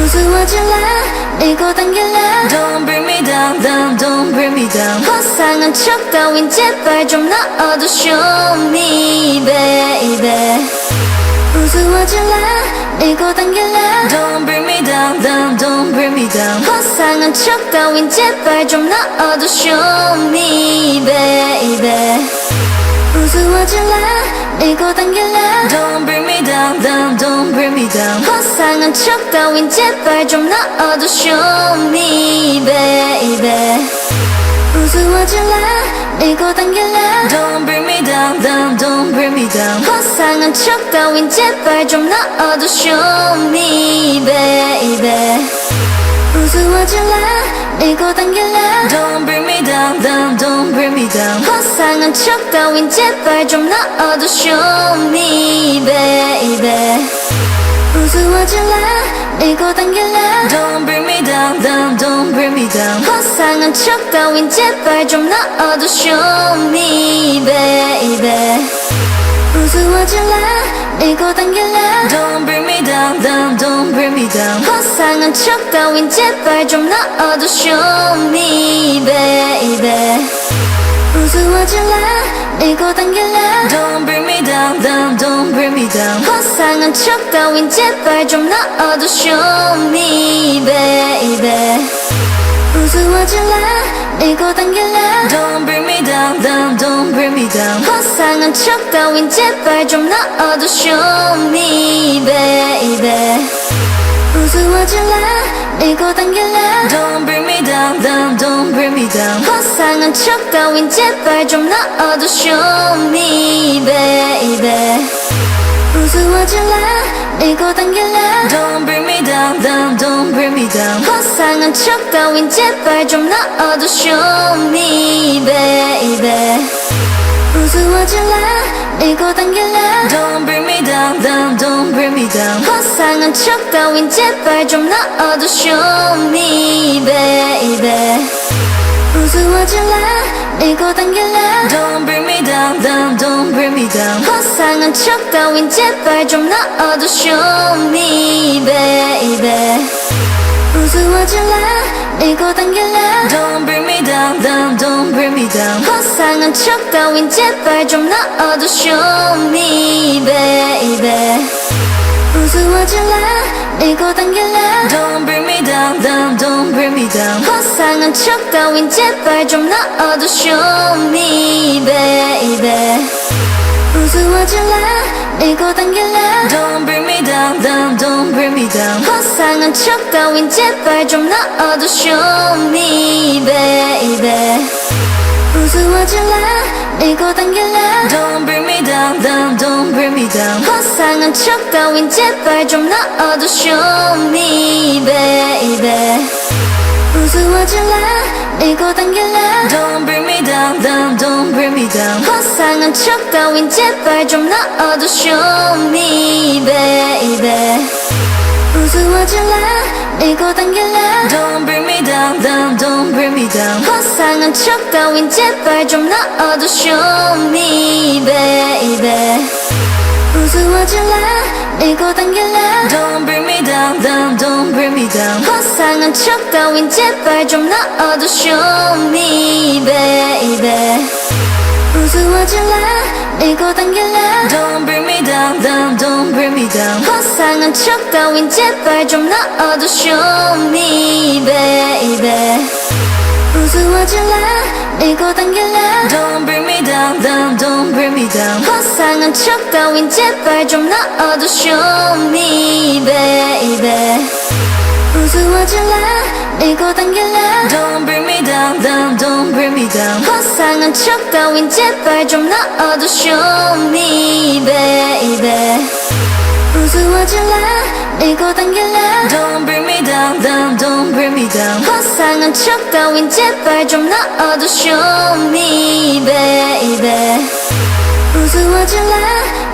우스워질래 밀고 당길래 Don't bring me down, down, don't bring me down. 허상한 척 따윈 제발 좀 넣어도 Show me baby 우스워질래 밀고 당길래 Don't bring me down, down, don't bring me down. 허상한 척 따윈 제발 좀 넣어도 Show me baby 우스워질래 밀고 당길래 Don't bring me down, down, don't bring me down. 허상한 척 따윈 제발 좀 넣어도 Show me baby 우스워질래 밀고 당길래 Don't bring me down, down, don't bring me down. 허상한 척 따윈 제발 좀 넣어도 Show me baby 우스워질래 밀고 당길래 Don't bring me down, down, don't bring me down. 허상한 척 따윈 제발 좀 넣어도 Show me baby 우스워질래 밀고 당길래 Don't bring me down, down, don't bring me down. 허상한 척 따윈 제발 좀 넣어도 Show me baby 우스워질래 밀고 당길래 Don't bring me down, down, don't bring me down. 허상한 척 따윈 제발 좀 넣어도 Show me baby 우스워질래 밀고 당길래 Don't bring me down, down, don't bring me down. 허상한 척 따윈 제발 좀 넣어도 Show me baby 우스워질래 밀고 당길래 Don't bring me down, down, don't bring me down. 허상한 척 따윈 제발 좀 넣어도 Show me baby 우스워질래 밀고 당길래 Don't bring me down, down, don't bring me down. 허상한 척 따윈 제발 좀 넣어도 Show me baby 우스워질래 밀고 당길래 Don't bring me down, down, don't bring me down. 허상한 척 따윈 제발 좀 넣어도 Show me baby 우스워질래 밀고 당길래 Don't bring me down, down, don't bring me down. 허상한 척 따윈 제발 좀 넣어도 Show me baby 우스워질래 밀고 당길래 Don't bring me down, down, don't bring me down. 허상한 척 따윈 제발 좀 넣어도 Show me baby 우스워질래 밀고 당길래 Don't bring me down, down, don't bring me down. 허상한 척 따윈 제발 좀 넣어도 Show me baby 우스워질래 밀고 당길래 Don't bring me down, down, don't bring me down. 허상한 척 따윈 제발 좀 넣어도 Show me baby 우스워질래 밀고 당길래 Don't bring me down, down, don't bring me down. 허상한 척 따윈 제발 좀 넣어도 Show me baby 우스워질래 밀고 당길래 Don't bring me down, down, don't bring me down. 허상한 척 따윈 제발 좀 넣어도 Show me baby 우스워질래 밀고 당길래 Don't bring me down, down, don't bring me down. 허상한 척 따윈 제발 좀 넣어도 Show me baby 우스워질래 밀고 당길래 Don't bring me down, down, don't bring me down. 허상한 척 따윈 제발 좀 넣어도 Show me baby 우스워질래 밀고 당길래 Don't bring me down, down, don't bring me down. 허상한 척 따윈 제발 좀 넣어도 Show me baby 우스워질래 밀고 당길래 Don't bring me down, down, don't bring me down. 허상한 척 따윈 제발 좀 넣어도 Show me baby 우스워질래 밀고 당길래 Don't bring me down, down, don't bring me down. 허상한 척 따윈 제발 좀 넣어도 Show me baby 우스워질래 밀고 당길래 Don't bring me down, down, don't bring me down. 허상한 척 따윈 제발 좀 넣어도 Show me baby 우스워질래 밀고 당길래 Don't bring me down, down, don't bring me down. 허상한 척 따윈 제발 좀 넣어도 Show me baby 우스워질래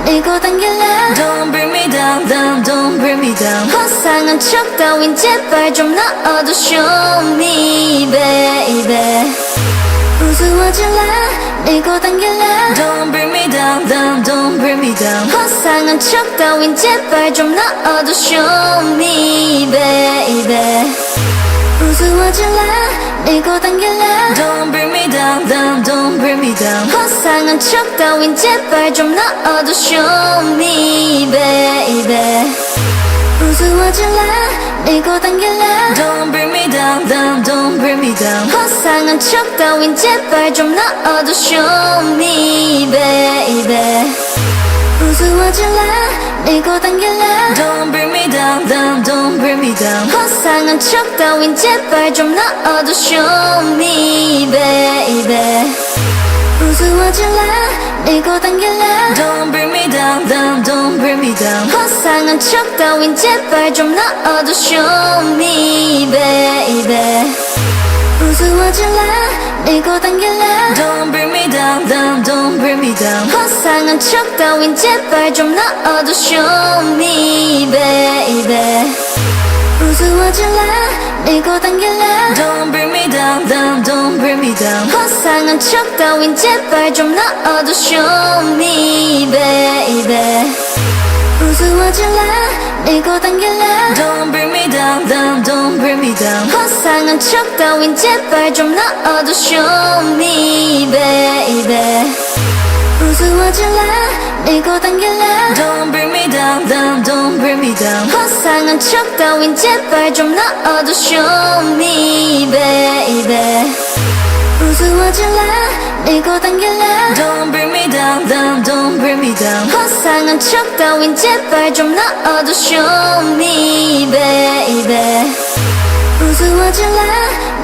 밀고 당길래 Don't bring me down, down, don't bring me down. 허상한 척 따윈 제발 좀 넣어도 Show me baby 우스워질래 밀고 당길래 Don't bring me down, down, don't bring me down. 허상한 척 따윈 제발 좀 넣어도 Show me baby 우스워질래 밀고 당길래 Don't bring me down, down, don't bring me down. 화상한 척 따윈 제발 좀 넣어도 Show me baby 우스워질래 밀고 당길래 Don't bring me down, down, don't bring me down. 화상한 척 따윈 제발 좀 넣어도 Show me baby 우스워질래 밀고 당길래 Don't bring me down, down, don't bring me down. 화상한 척 따윈 제발 좀 넣어도 Show me baby 우스워질래 밀고 당길래 Don't bring me down, down, don't bring me down. 화상한 척 따윈 제발 좀 넣어도 Show me baby 우스워질래 밀고 당길래 Don't bring me down, down, don't bring me down. 화상한 척 따윈 제발 좀 넣어도 Show me baby 우스워질래 밀고 당길래 Don't bring me down, down, don't bring me down. 화상한 척 따윈 제발 좀 넣어도 Show me baby 우스워질래 밀고 당길래 Don't bring me down, down, don't bring me down. 화상한 척 따윈 제발 좀 넣어도 Show me baby 우스워질래 밀고 당길래 Don't bring me down, down, don't bring me down. 화상한 척 따윈 제발 좀 넣어도 Show me baby 우스워질래 밀고 당길래 Don't bring me down, down, don't bring me down. 화상한 척 따윈 제발 좀 넣어도 Show me baby 우스워질래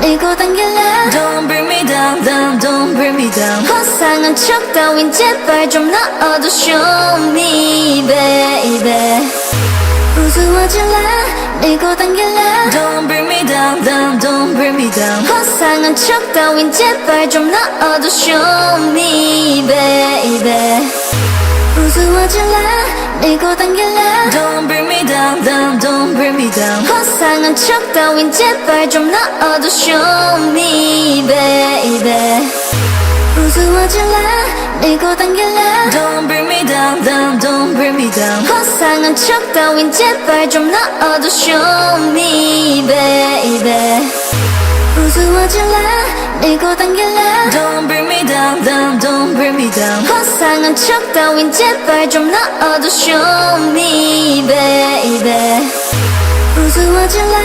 밀고 당길래 Don't bring me down, down, don't bring me down. 화상한 척 따윈 제발 좀 넣어도 Show me baby 우스워질래 밀고 당길래 Don't bring me down, down, don't bring me down. 화상한 척 따윈 제발 좀 넣어도 Show me baby 우스워질래 밀고 당길래 Don't bring me down, down, don't bring me down. 화상한 척 따윈 제발 좀 넣어도 Show me baby 우스워질래 밀고 당길래 Don't bring me down, down, don't bring me down. 화상한 척 따윈 제발 좀 넣어도 Show me baby 우스워질래 밀고 당길래 Don't bring me down, down, don't bring me down. 화상한 척 따윈 제발 좀 넣어도 Show me baby 우스워질래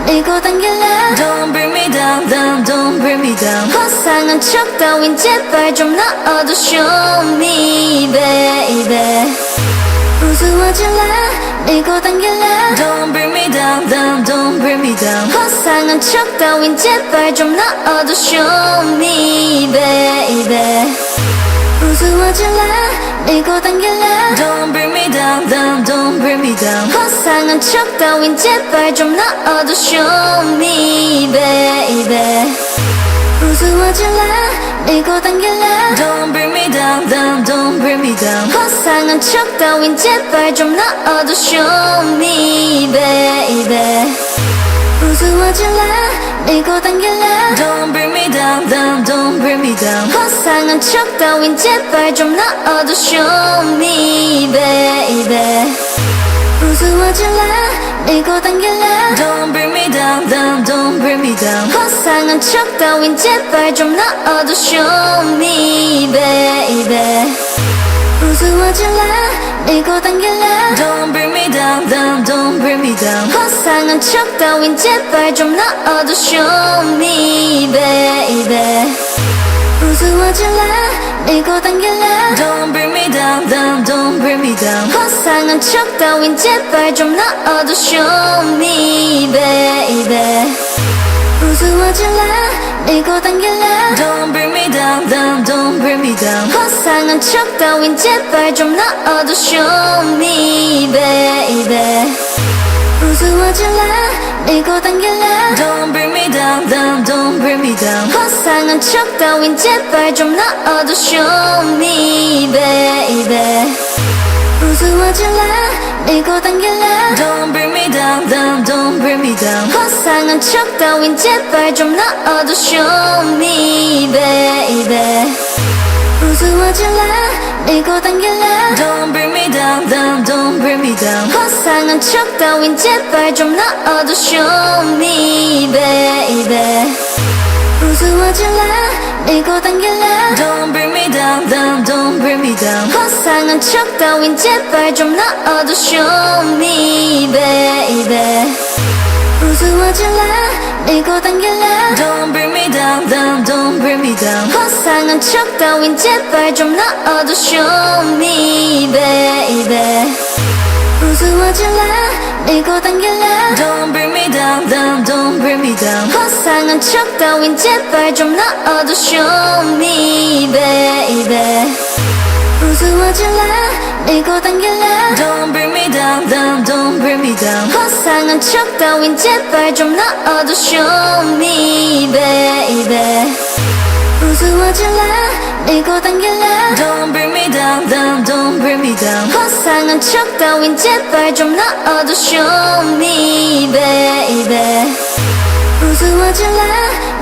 밀고 당길래 Don't bring me down, down, don't bring me down. 화상한 척 따윈 제발 좀 넣어도 Show me baby 우스워질래 밀고 당길래 Don't bring me down, down, don't bring me down. 화상한 척 따윈 제발 좀 넣어도 Show me baby 우스워질래 밀고 당길래 Don't bring me down, down, don't bring me down. 화상한 척 따윈 제발 좀 넣어도 Show me baby 우스워질래 밀고 당길래 Don't bring me down, down, don't bring me down. 화상한 척 따윈 제발 좀 넣어도 Show me baby 우스워질래 밀고 당길래 Don't bring me down, down, don't bring me down. 화상한 척 따윈 제발 좀 넣어도 Show me baby 우스워질래 밀고 당길래 Don't bring me down, down, don't bring me down. 화상한 척 따윈 제발 좀 넣어도 Show me baby 우스워질래 밀고 당길래 Don't bring me down, down, don't bring me down. 화상한 척 따윈 제발 좀 넣어도 Show me baby 우스워질래 밀고 당길래 Don't bring me down, down, don't bring me down. 화상한 척 따윈 제발 좀 넣어도 Show me baby 우스워질래 밀고 당길래 Don't bring me down, down, don't bring me down. 화상한 척 따윈 제발 좀 넣어도 Show me baby 우스워질래 밀고 당길래 Don't bring me down, down, don't bring me down. 화상한 척 따윈 제발 좀 넣어도 Show me baby 우스워질래 밀고 당길래 Don't bring me down, down, don't bring me down. 화상한 척 따윈 제발 좀 넣어도 Show me baby 우스워질래 밀고 당길래 Don't bring me down, down, don't bring me down. 화상한 척 따윈 제발 좀 넣어도 Show me baby 우스워질래 밀고 당길래 Don't bring me down, down, don't bring me down. 화상한 척 따윈 제발 좀 넣어도 Show me baby 우스워질래 밀고 당길래 Don't bring me down, down, don't bring me down. 화상한 척 따윈 제발 좀 넣어도 Show me baby 우스워질래 밀고 당길래 Don't bring me down, down, don't bring me down. 화상한 척 따윈 제발 좀 넣어도 Show me baby 우스워질래 밀고 당길래 Don't bring me down, down, don't bring me down. 화상한 척 따윈 제발 좀 넣어도 Show me baby 우스워질래 밀고 당길래 Don't bring me down, down, don't bring me down. 화상한 척 따윈 제발 좀 넣어도 Show me baby 우스워질래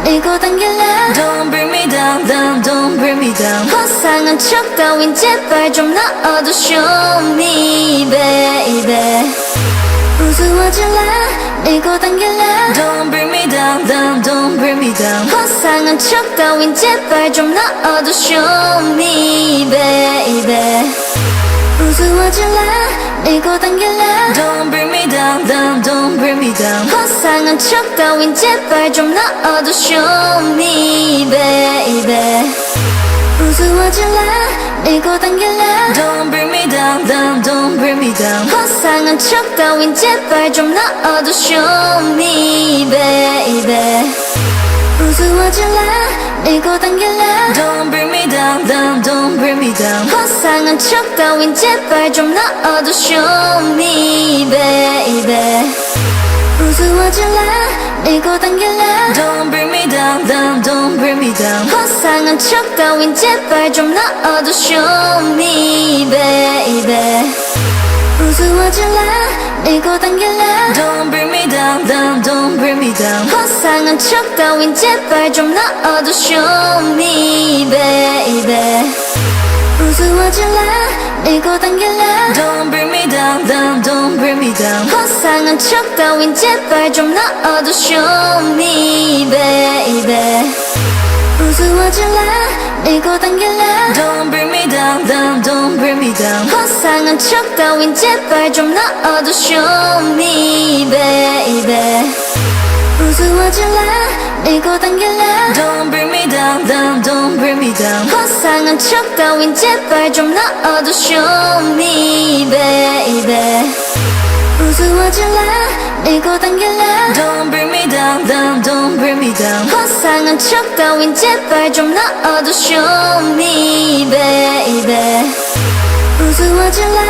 밀고 당길래 Don't bring me down, down, don't bring me down. 화상한 척 따윈 제발 좀 넣어도 Show me baby 우스워질래 밀고 당길래 Don't bring me down, down, don't bring me down. 화상한 척 따윈 제발 좀 넣어도 Show me baby 우스워질래 밀고 당길래 Don't bring me down, down, don't bring me down. 화상한 척 따윈 제발 좀 넣어도 Show me baby 우스워질래 밀고 당길래 Don't bring me down, down, don't bring me down. 화상한 척 따윈 제발 좀 넣어도 Show me baby 우스워질래 밀고 당길래 Don't bring me down, down, don't bring me down. 화상한 척 따윈 제발 좀 넣어도 Show me baby 우스워질래 밀고 당길래 Don't bring me down, down, don't bring me down. 화상한 척 따윈 제발 좀 넣어도 Show me baby 우스워질래 밀고 당길래 Don't bring me down, down, don't bring me down. 화상한 척 따윈 제발 좀 넣어도 Show me baby 우스워질래 밀고 당길래 Don't bring me down, down, don't bring me down. 화상한 척 따윈 제발 좀 넣어도 Show me baby 우스워질래 밀고 당길래 Don't bring me down, down, don't bring me down. 화상한 척 따윈 제발 좀 넣어도 Show me baby 우스워질래 밀고 당길래 Don't bring me down, down, don't bring me down. 화상한 척 따윈 제발 좀 넣어도 Show me baby 우스워질래 밀고 당길래 Don't bring me down, down, don't bring me down. 화상한 척 따윈 제발 좀 넣어도 Show me baby 우스워질래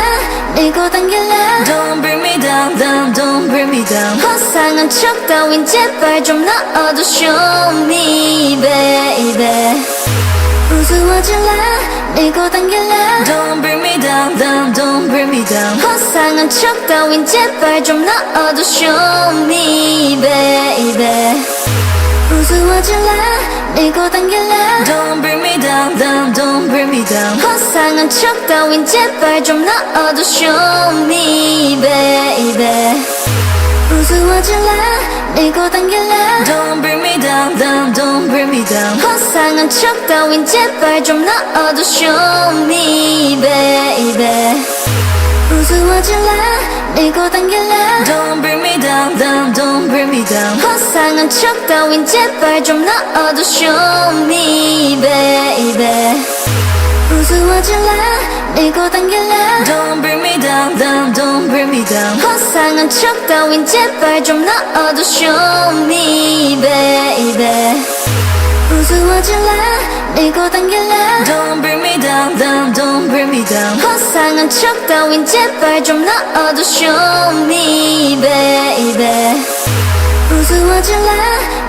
밀고 당길래 Don't bring me down, down, don't bring me down. 화상한 척 따윈 제발 좀 넣어도 Show me baby 우스워질래 밀고 당길래 Don't bring me down, down, don't bring me down. 화상한 척 따윈 제발 좀 넣어도 Show me baby 우스워질래 밀고 당길래 Don't bring me down, down, don't bring me down. 화상한 척 따윈 제발 좀 넣어도 Show me baby 우스워질래 밀고 당길래 Don't bring me down, down, don't bring me down. 화상한 척 따윈 제발 좀 넣어도 Show me baby 우스워질래 밀고 당길래 Don't bring me down, down, don't bring me down. 화상한 척 따윈 제발 좀 넣어도 Show me baby 우스워질래 밀고 당길래 Don't bring me down, down, don't bring me down. 화상한 척 따윈 제발 좀 넣어도 Show me baby 우스워질래 밀고 당길래 Don't bring me down, down, don't bring me down. 화상한 척 따윈 제발 좀 넣어도 Show me baby 우스워질래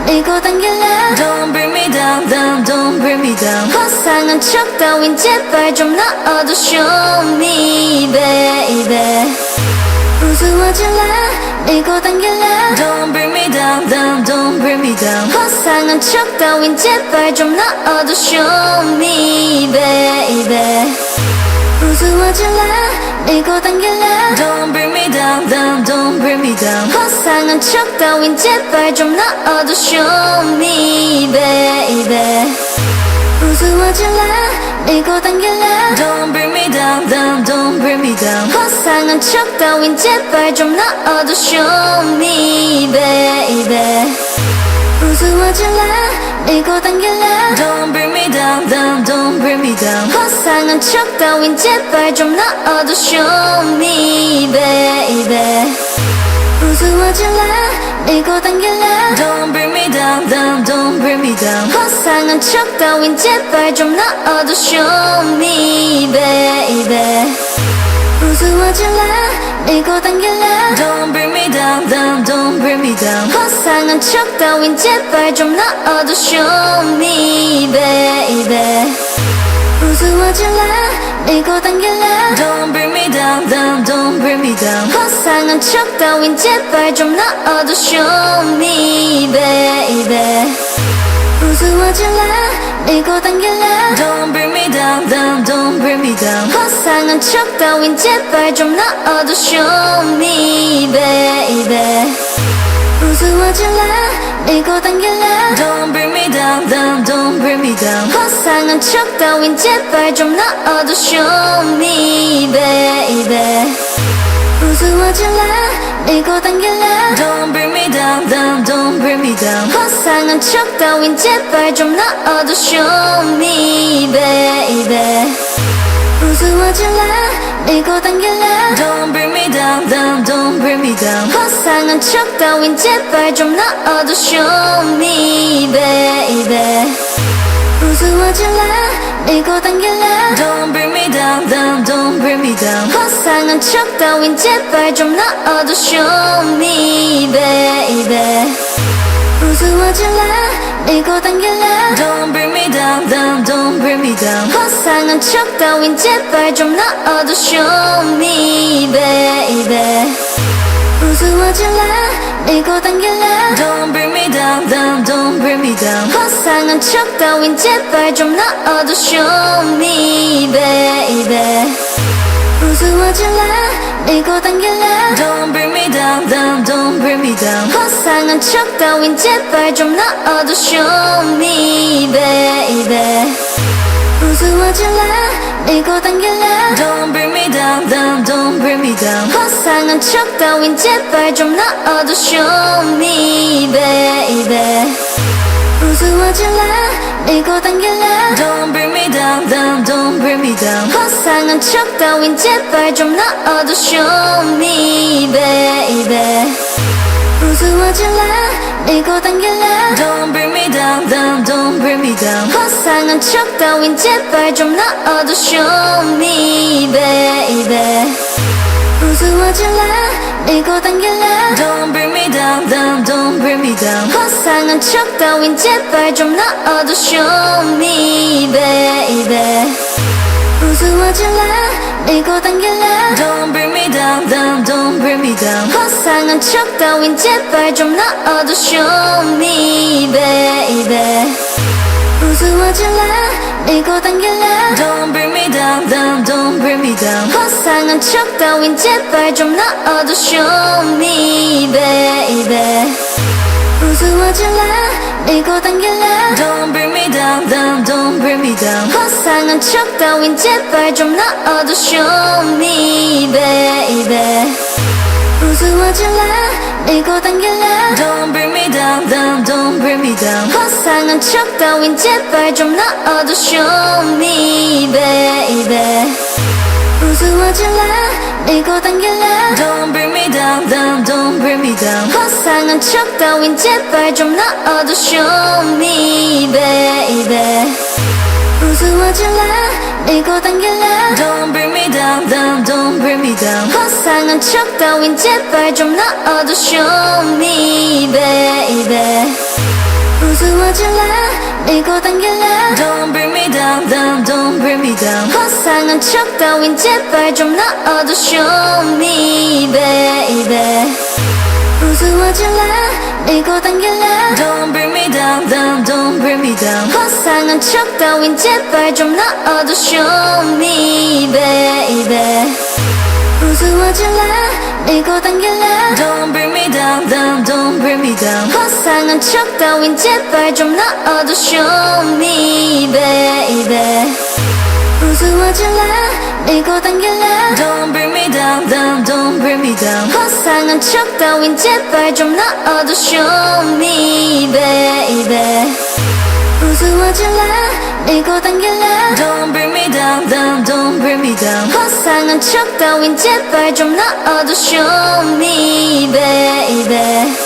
밀고 당길래 Don't bring me down, down, don't bring me down. 화상한 척 따윈 제발 좀 넣어도 Show me baby 우스워질래 밀고 당길래 Don't bring me down, down, don't bring me down. 화상한 척 따윈 제발 좀 넣어도 show me baby 우스워질래 밀고 당길래 Don't bring me down, down, don't bring me down. 화상한 척 따윈 제발 좀 넣어도 show me baby 우스워질래 밀고 당길래 Don't bring me down, down, don't bring me down. 화상한 척 따윈 제발 좀 넣어도 show me baby 우스워질래 밀고 당길래 Don't bring me down, down, don't bring me down. 화상한 척 따윈 제발 좀 넣어도 show me baby 우스워질래 밀고 당길래 Don't bring me down, down, don't bring me down. 화상한 척 따윈 제발 좀 넣어도 show me baby 우스워질래 밀고 당길래 Don't bring me down, down, don't bring me down. 화상한 척 따윈 제발 좀 넣어도 show me baby 우스워질래 밀고 당길래 Don't bring me down, down, don't bring me down. 화상한 척 따윈 제발 좀 넣어도 show me baby 우스워질래 밀고 당길래 Don't bring me down, down, don't bring me down. 화상한 척 따윈 제발 좀 넣어도 show me baby 우스워질래 밀고 당길래 Don't bring me down, down, don't bring me down. 화상한 척 따윈 제발 좀 넣어도 show me baby 우스워질래 밀고 당길래 Don't bring me down, down, don't bring me down. 화상한 척 따윈 제발 좀 넣어도 show me baby 우스워질래 밀고 당길래 Don't bring me down, down, don't bring me down. 화상한 척 따윈 제발 좀 넣어도 show me baby 우스워질래 밀고 당길래 Don't bring me down, down, don't bring me down. 화상한 척 따윈 제발 좀 넣어도 show me baby 우스워질래 밀고 당길래 Don't bring me down, down, don't bring me down. 화상한 척 따윈 제발 좀 넣어도 show me baby 우스워질래 밀고 당길래 Don't bring me down, down, don't bring me down. 화상한 척 따윈 제발 좀 넣어도 show me baby 우스워질래 밀고 당길래 Don't bring me down, down, don't bring me down. 화상한 척 따윈 제발 좀 넣어도 show me baby 우스워질래 밀고 당길래 Don't bring me down, down, don't bring me down. 화상한 척 따윈 제발 좀 넣어도 show me baby 우스워질래 밀고 당길래 Don't bring me down, down, don't bring me down. 화상한 척 따윈 제발 좀 넣어도 show me baby 우스워질래 밀고 당길래 Don't bring me down, down, don't bring me down. 화상한 척 따윈 제발 좀 넣어도 show me baby 우스워질래 밀고 당길래 Don't bring me down, down, don't bring me down. 화상한 척 따윈 제발 좀 넣어도 show me baby 우스워질래 밀고 당길래 Don't bring me down, down, don't bring me down. 화상한 척 따윈 제발 좀 넣어도 show me baby 우스워질래 밀고 당길래 Don't bring me down, down, don't bring me down. 화상한 척 따윈 제발 좀 넣어도 show me baby 우스워질래 밀고 당길래 Don't bring me down, down, don't bring me down. 화상한 척 따윈 제발 좀 넣어도 show me baby 우스워질래 밀고 당길래 Don't bring me down, down, don't bring me down. 화상한 척 따윈 제발 좀 넣어도 show me baby 우스워질래 밀고 당길래 Don't bring me down, down, don't bring me down. 화상한 척 따윈 제발 좀 넣어도 show me baby 우스워질래 밀고 당길래 Don't bring me down, down, don't bring me down. 화상한 척 따윈 제발 좀 넣어도 show me baby 우스워질래 밀고 당길래 Don't bring me down, down, don't bring me down. 화상한 척 따윈 제발 좀 넣어도 show me baby 우스워질래 밀고 당길래 Don't bring me down, down, don't bring me down. 화상한 척 따윈 제발 좀 넣어도 Show me baby 우스워질래 밀고 당길래 Don't bring me down, down, don't bring me down. 화상한 척 따윈 제발 좀 넣어도 Show me baby 우스워질래 밀고 당길래 Don't bring me down, down, don't bring me down. 화상한 척 따윈 제발 좀 넣어도 Show me baby 우스워질래 밀고 당길래 Don't bring me down, down, don't bring me down. 화상한 척 따윈 제발 좀 넣어도 Show me baby